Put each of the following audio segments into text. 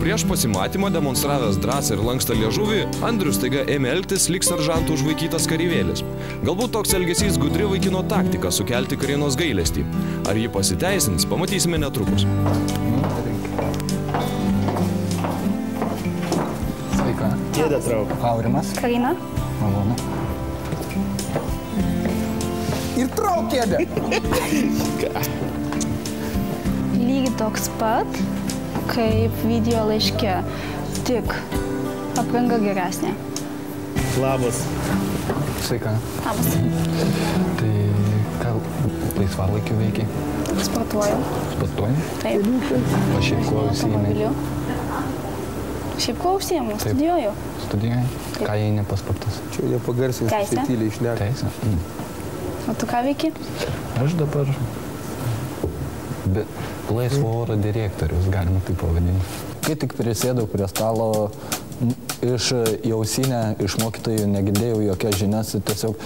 prieš pasimatymą demonstravęs drąsą ir lankstą liežuvį, Andrius staiga ėmė elgtis lyg seržantų užvaikytas kareivėlis. Galbūt toks elgesys gudri vaikino taktika sukelti Karinos gailestį. Ar ji pasiteisins, pamatysime netrukus. Sveika. Kėdę trauk. Aurimas. Karina. Malonu. Ir trauk kėdę. Lygiai toks pat, kaip video laiške, tik apranga geresnė. Labas. Sveika. Labas. Tai ką laisvalaikiu veikiai? Sportuoju. Sportuoji? Taip. O šiaip kuo užsiimi? Šiaip kuo užsiimu? Studijuoju. Studijuoji? Ką eini pas sportas? Čia nepagarsinti, Teisė. tyliai išneka. Teisė? O tu ką veiki? Aš dabar laisvo oro direktorius, galima taip pavadinti. Kai tik prisėdau prie stalo, iš ausinę, iš mokytojų negirdėjau jokias žinias, tiesiog,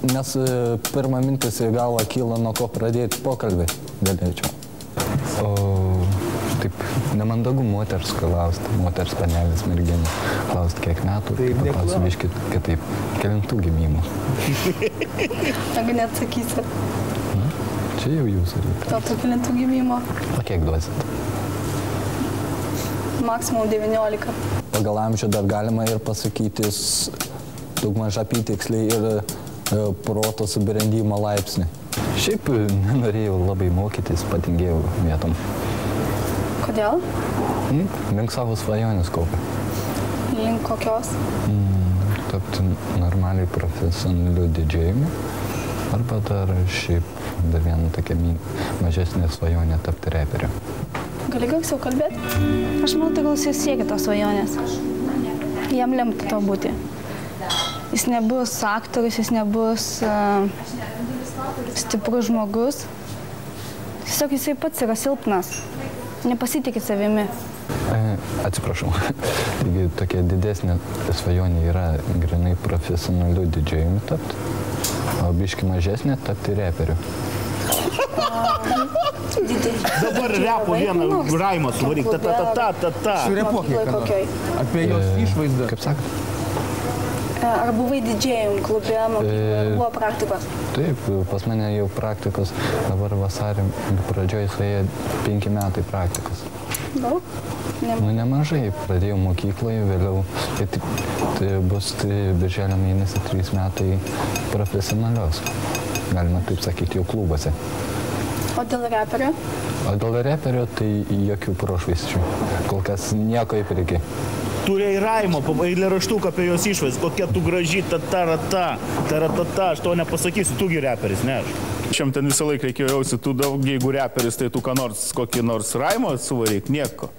nes pirmą mintis į galvą kyla, nuo ko pradėti pokalbį galėčiau. O taip, nemandagu moters klausti, moters panelis merginų klausti, kiek metų, tai papasakykit kitaip, kelintų gimimų. Negu neatsakysi. Čia jau jūsų reikia. Tau tu kelintų gimimo? O kiek duosit? Maksimum 19. Pagal amžių dar galima ir pasakytis daugmaž apytiksliai ir proto subrendimo laipsnį. Šiaip nenorėjau labai mokytis, patingėjau vietom. Kodėl? Link savo svajonės kopia. Link kokios? Tapti normaliai profesionaliu didžėjumi. Arba dar šiaip dar viena tokia mažesnė svajonė tapti reperiu. Gali garsiau kalbėti? Aš manau, tai gal jis siekia tos svajonės. Jam lemta to būti. Jis nebus aktorius, jis nebus stiprus žmogus. Tiesiog jisai pats yra silpnas. Nepasitikė savimi. Atsiprašau. Taigi tokia didesnė svajonė yra grinai profesionaliu didžėjumi tapti, o biški mažesnė tapti reperiu. Dabar repo vieną raimą suvaryk. Ta-ta-ta-ta-ta. Surepokė, apie jos išvaizdą. Kaip sakot? Ar buvai didžėjum klube, buvo praktikos? Taip, pas mane jau praktikos, dabar vasario pradžioje suėjo 5 metai praktikos. Daug? Nu, nemažai. Pradėjau mokykloje, vėliau tai bus birželio mėnesį 3 metai profesionalios. Galima taip sakyti, jau klubuose. O dėl reperio? O dėl reperio tai jokių prošvaisčių. Kol kas nieko į priekį. Turėjai raimą, eilėraštuką apie jos išvaizdą, kokia tu graži, ta-ta-ra-ta, ta-ra-ta-ta, aš to nepasakysiu, tu gi reperis, ne aš. Šiam ten visą laiką reikėjo jausti, tu daug, jeigu reperis, tai tu ką nors, kokį nors raimą suvaryk, nieko.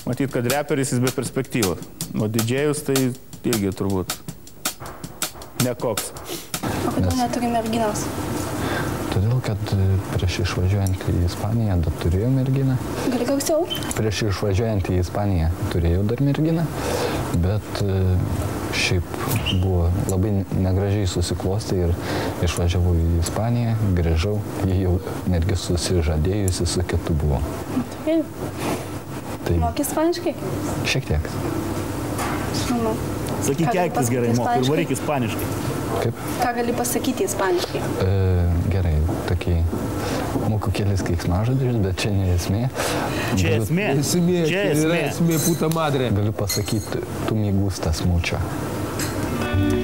Matyt, kad reperis jis be perspektyvos, o didžėjus tai irgi turbūt nekoks. O kodėl neturi merginos? Todėl, kad prieš išvažiuojant į Ispaniją dar turėjau merginą. Gali garsiau? Prieš išvažiuojant į Ispaniją turėjau dar merginą, bet šiaip buvo labai negražiai susiklosti ir išvažiavau į Ispaniją, grįžau, jie jau netgi susižadėjusi su kitu buvo. Tai moki ispaniškai? Šiek tiek. Žinoma. Sakyk, keiktis gerai moki ir varyk ispaniškai. Kaip? Ką gali pasakyti ispaniškai? Gerai, tokį moku kelis keiksmažodžius, bet čia ne esmė. Čia esmė. Čia yra esmė puta madre. Galiu pasakyti, tu me gustas mucho.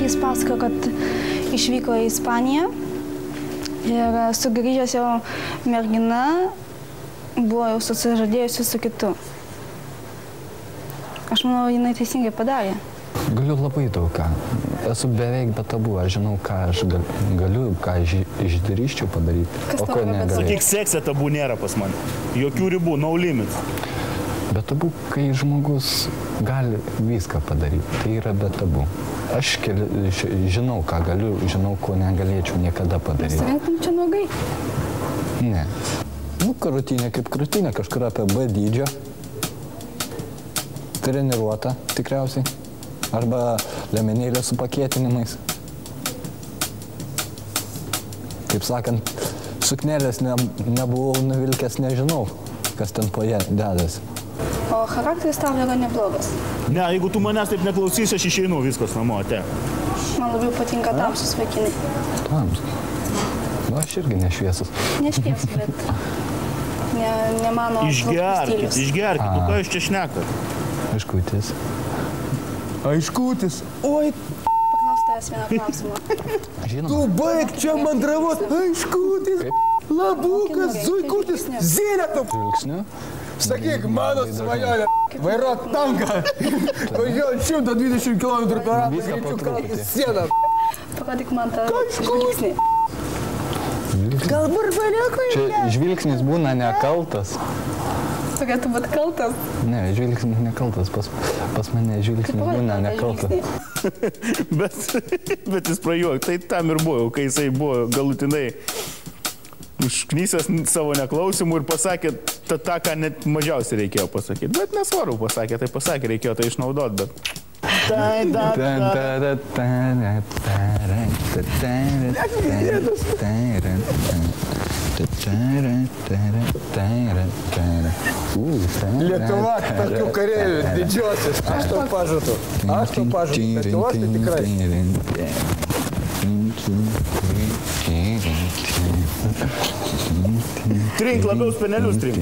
Jis pasakojo, kad išvyko į Ispaniją ir sugrįžęs jo mergina buvo jau susižadėjusi su kitu. Aš manau, jinai teisingai padarė. Galiu labai daug ką. Esu beveik be tabu, aš žinau, ką aš galiu, ką išdrįsčiau padaryti, o ko negaliu. Sakyk, sekse tabų nėra pas mane. Jokių ribų, no limits. Be tabu, kai žmogus gali viską padaryti, tai yra be tabu. Aš žinau, ką galiu, žinau, ko negalėčiau niekada padaryti. Surinktum čia nuogai? Ne. Nu, krūtinė kaip krūtinė, kažkur apie B dydžio. Treniruota, tikriausiai. Arba liemenėlė su pakėtinimais. Kaip sakant, suknelės nebuvau nuvilkęs, nežinau, kas ten po ją dedasi. O charakteris tavo yra neblogas. Ne, jeigu tu manęs taip neklausysi, aš išeinu viskas namo, te. Man labiau patinka tamsus vaikinai. Tamsus. Nu, aš irgi nešviesus. Nešviesus, bet ne mano Išgerkit, tu ką iš čia šnekat? Aiškutis. Aiškutis. Oi, paklausti tavęs vieną klausimą. Žinoma. tu baig čia mandravot. Aiškutis. Labukas, zuikutis, zėlėtum. Žvilgsniu. Sakyk, mano svajonė. Vairuot tanką. Važiuot 120 km per valandą. Viską po Greičiu truputį. kaltis sieną. Parodyk man tą žvilgsnį. Gal burbaliukui? Čia žvilgsnis būna nekaltas. Turėtų būti kaltas. Ne, žvilgsnis nekaltas. Pas mane žvilgsnis būna nekaltas. Bet jis prajuok, tai tam ir buvo, kai jisai buvo galutinai užknysęs savo neklausimų ir pasakė tą, ką net mažiausiai reikėjo pasakyti. Bet nesvarbu pasakė, tai pasakė, reikėjo tai išnaudoti, bet... Lietuva, tokių kareivių, didžiosios. Aš tau pažadu. Lietuvos tai tikrai. Trink labiau spenelius, trink.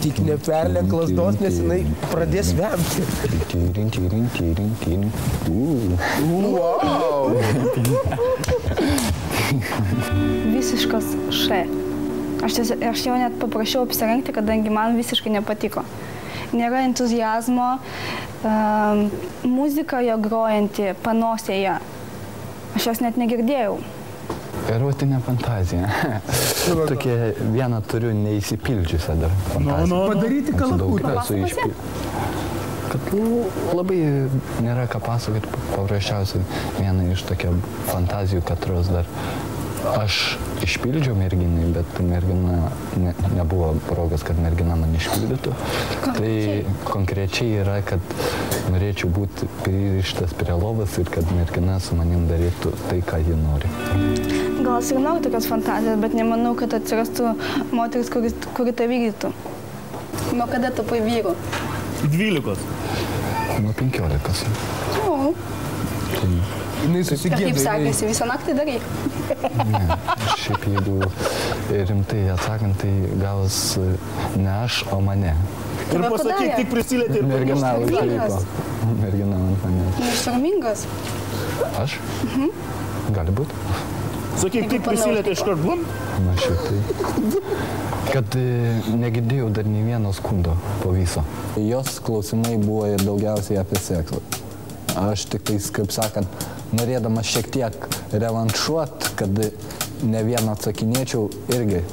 Tik neperlenk lasdos, nes jinai pradės vemti. Wow! Visiškas š. Aš jau net paprašiau apsirengti, kadangi man visiškai nepatiko. Nėra entuzijazmo, muzika jo grojanti panosėje. Aš jos net negirdėjau. Erotinė fantazija. Tokia vieną turiu neįsipildžiusią dar fantaziją. Padaryti kalakutą. Kad labai nėra ką pasakoti, paprasčiausiai viena iš tokia fantazijų, katros dar aš išpildžiau merginai, bet mergina nebuvo progos, kad mergina man išpildytų. Tai konkrečiai yra, kad norėčiau būti pririštas prie lovas ir kad mergina su manim darytų tai, ką ji nori. Gal aš ir noriu tokios fantazijos, bet nemanau, kad atsirastų moteris, kuri tai vykdytų. Nuo kada tapai vyru? 12. Nuo 15. O. Jinai Ir kaip susigėdė. sekėsi, visą naktį darai? Ne, šiaip jeigu rimtai atsakant, tai gavus ne aš, o mane. Ir pasakyk, tik prisilietė ir Mergina Neištarmingas. užlipo. Mergina ant manęs. Neištarmingas. Aš? Gali būti. sakyk, tik prisilietė iš kart blum. Na šitai. Kad negirdėjau dar nei vieno skundo po viso. Jos klausimai buvo ir daugiausiai apie seksą. Aš tik tais, kaip sakant, norėdamas šiek tiek revanšuot, kad ne vieną atsakinėčiau irgi.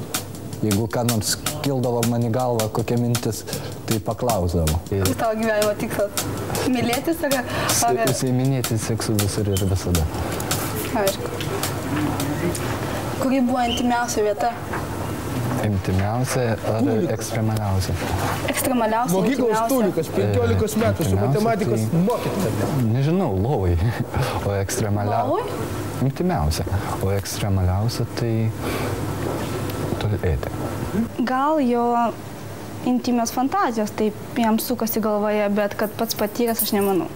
Jeigu ką nors kildavo man į galvą, kokia mintis, tai paklausdavo. Koks tavo gyvenimo tikslas? Mylėtis ar... Užsiiminėti seksu visur ir visada. Aišku. Kuri buvo intimiausia vieta? Intimiausia ar ekstremaliausia? Ekstremaliausia, Mokyklos tulikas, 15 metų su matematikos mokytoja. Nežinau, lovai. O ekstremaliausia... Lovai? Intimiausia. O ekstremaliausia tai... Tolėti. Gal jo intimios fantazijos taip jam sukasi galvoje, bet kad pats patyręs aš nemanau.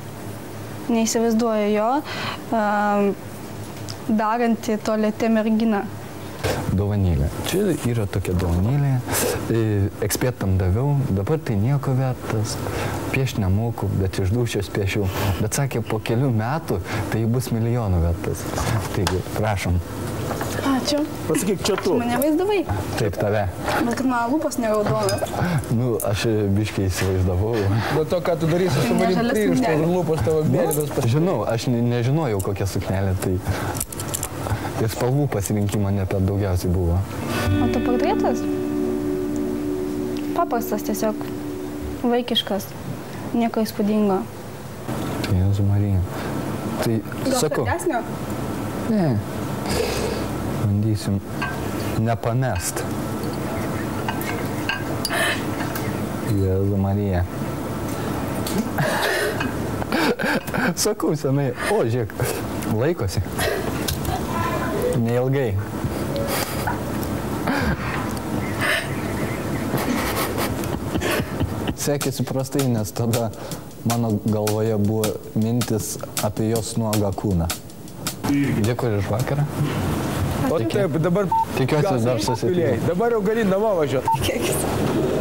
Neįsivaizduoju jo darantį tolėtę merginą. Dovanėlė. Čia yra tokia dovanėlė. Ekspertam daviau, dabar tai nieko vertas. Piešti nemoku, bet iš dūšios piešiau. Bet sakė, po kelių metų tai bus milijonų vertas. Taigi, prašom. Ačiū. Pasakyk, čia tu. Mane vaizdavai. Taip, tave. Bet kad mano lūpos neraudonas. Nu, aš biškai įsivaizdavau. Nuo to, ką tu darysi su manim Žalia pririšta ir suknelė. lūpos tavo bėlės pas... Žinau, aš nežinojau, kokia suknelė. Tai ir spalvų pasirinkimo ne per daugiausiai buvo. O tu portretas? Paprastas tiesiog. Vaikiškas. Nieko įspūdingo. Tai Jėzus Marija. Tai Gal sakau. svarbesnio? Ne. Bandysim nepamest. Jėzus Marija. Sakau senai, o žiūrėk, laikosi. Neilgai. sekėsi prastai, nes tada mano galvoje buvo mintis apie jos nuogą kūną. Dėkui už vakarą. O taip, dabar... Tikiuosi dar susitikti. Dabar jau gali namo važiuoti. Tikėkis.